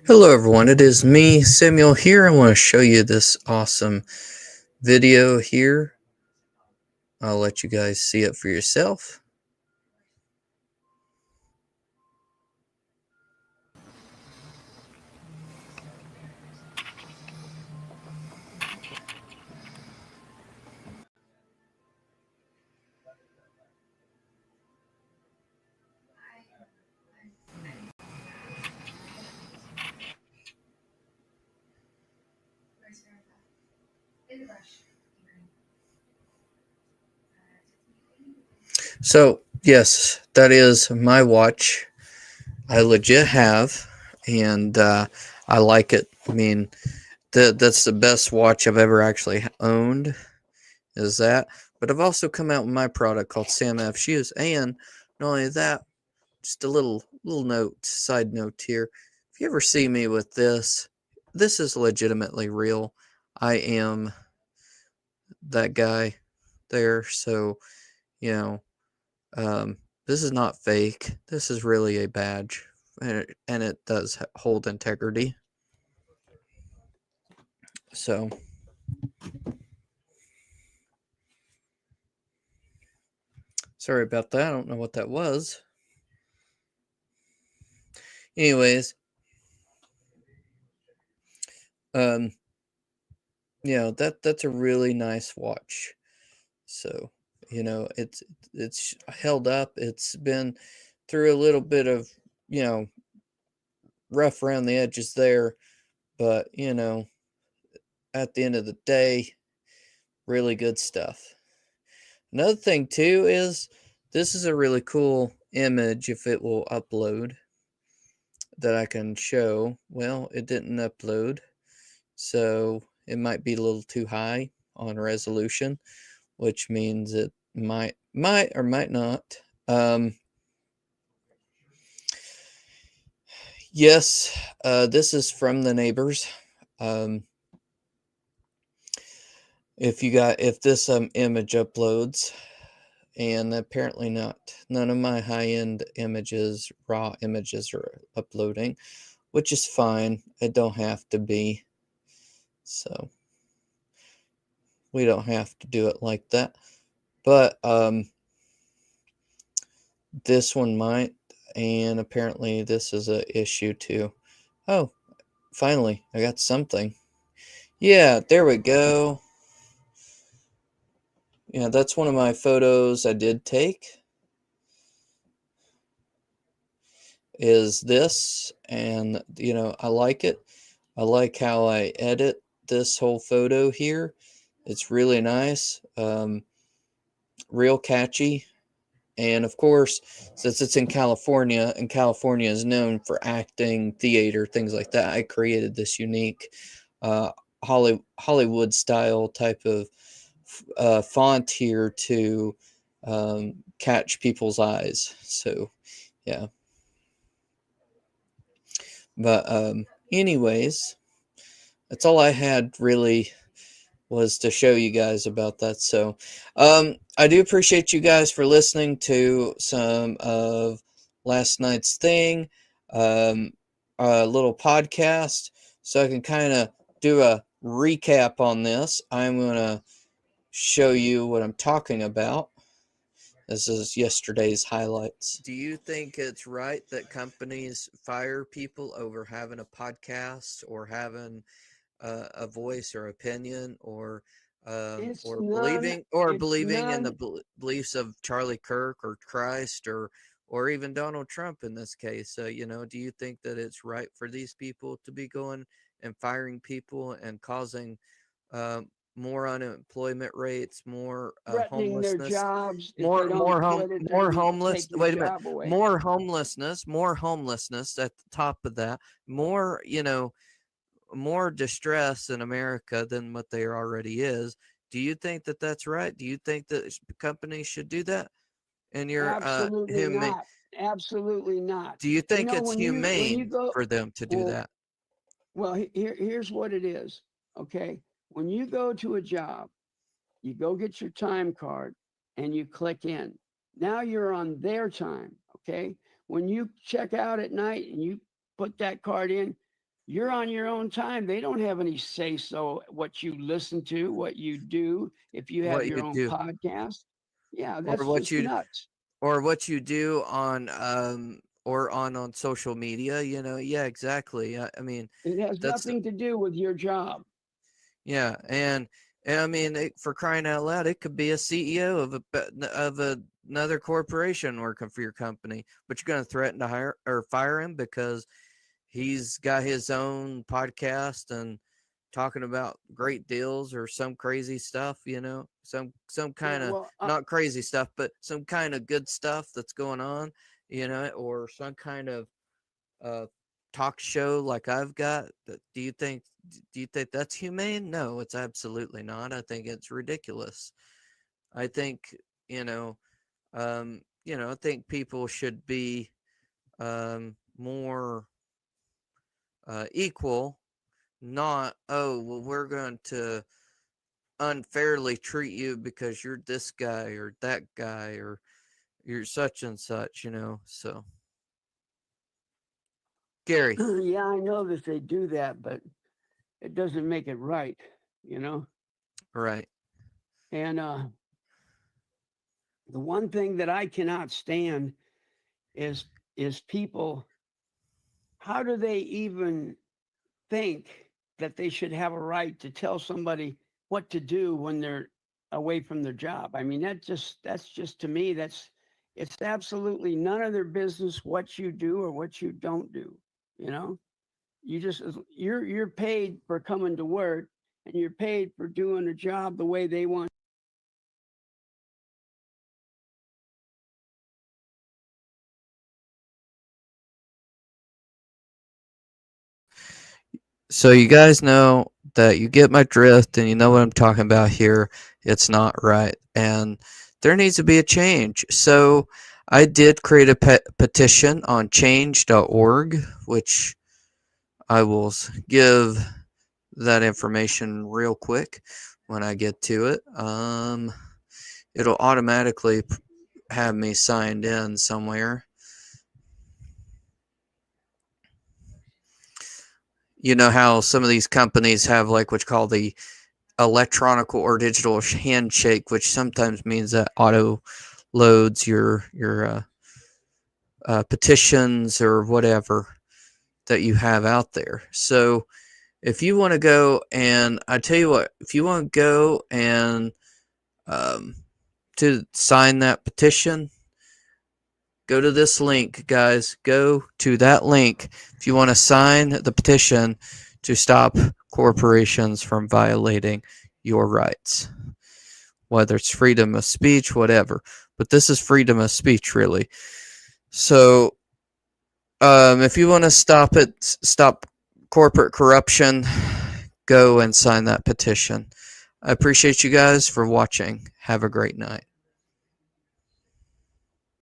Hello everyone, it is me, Samuel here. I want to show you this awesome video here. I'll let you guys see it for yourself. So, yes, that is my watch. I legit have, and I like it. I mean, that's the best watch I've ever actually owned, is that. But I've also come out with my product called Sbfshow, and not only that, just a little note, side note here. If you ever see me with this is legitimately real. I am that guy there, so you know, this is not fake. This is really a badge, and it does hold integrity. So, sorry about that. I don't know what that was. Anyways, that's a really nice watch. So, it's held up. It's been through a little bit of, rough around the edges there, but at the end of the day, really good stuff. Another thing too is this is a really cool image if it will upload that I can show. Well, it didn't upload, so it might be a little too high on resolution, which means it might or might not. Yes, this is from the neighbors. If this image uploads, and apparently none of my high-end images, raw images, are uploading, which is fine. It don't have to be, so we don't have to do it like that. But this one might, and apparently this is a issue too. Oh, finally, I got something. Yeah, there we go. Yeah, that's one of my photos I did take. Is this, and I like it. I like how I edit this whole photo here. It's really nice, real catchy. And of course, since it's in California, and California is known for acting, theater, things like that, I created this unique Hollywood style type of font here to catch people's eyes. So, yeah. But anyways, that's all I had really, was to show you guys about that. So I do appreciate you guys for listening to some of last night's thing, a little podcast, so I can kind of do a recap on this. I'm going to show you what I'm talking about. This is yesterday's highlights. Do you think it's right that companies fire people over having a podcast or having a voice or opinion, or believing in the beliefs of Charlie Kirk or Christ, or even Donald Trump in this case? Do you think that it's right for these people to be going and firing people and causing more unemployment rates, more homelessness, more homeless. Wait a minute, more homelessness at the top of that, more distress in America than what there already is. Do you think that that's right? Do you think that companies should do that? And you're Absolutely not. Do you think it's humane for them to do that? Well, here's what it is. Okay, when you go to a job, you go get your time card and you click in. Now you're on their time. Okay, when you check out at night and you put that card in. You're on your own time. They don't have any say so what you listen to, what you do. If you have What your you own do, podcast, yeah, or that's what just you nuts. do on or on social media, yeah, exactly. I mean, It has that's nothing to do with your job. yeah, and I mean, for crying out loud, it could be a CEO of another corporation working for your company, but you're going to threaten to hire or fire him because he's got his own podcast and talking about great deals or some crazy stuff, some kind Yeah, of, well, not crazy stuff, but some kind of good stuff that's going on, or some kind of uh talk show like I've got. Do you think that's humane? No, it's absolutely not. I think it's ridiculous. I think, you know, I think people should be more equal, not, oh, well, we're going to unfairly treat you because you're this guy or that guy or you're such and such, So, Gary, yeah, I know that they do that, but it doesn't make it right, you know? right. And the one thing that I cannot stand is people, how do they even think that they should have a right to tell somebody what to do when they're away from their job? I mean, that's just to me, it's absolutely none of their business what you do or what you don't do, you know? You just you're paid for coming to work, and you're paid for doing a job the way they want. So you guys know that you get my drift and you know what I'm talking about here. It's not right. And there needs to be a change. So I did create a petition on change.org, which I will give that information real quick when I get to it. It'll automatically have me signed in somewhere. You know how some of these companies have like what's called the electronic or digital handshake, which sometimes means that auto loads your petitions or whatever that you have out there. So if you want to go and I tell you what, if you want to go and um, to sign that petition, go to this link, guys. Go to that link if you want to sign the petition to stop corporations from violating your rights, whether it's freedom of speech, whatever. But this is freedom of speech, really. So, if you want to stop corporate corruption, go and sign that petition. I appreciate you guys for watching. Have a great night.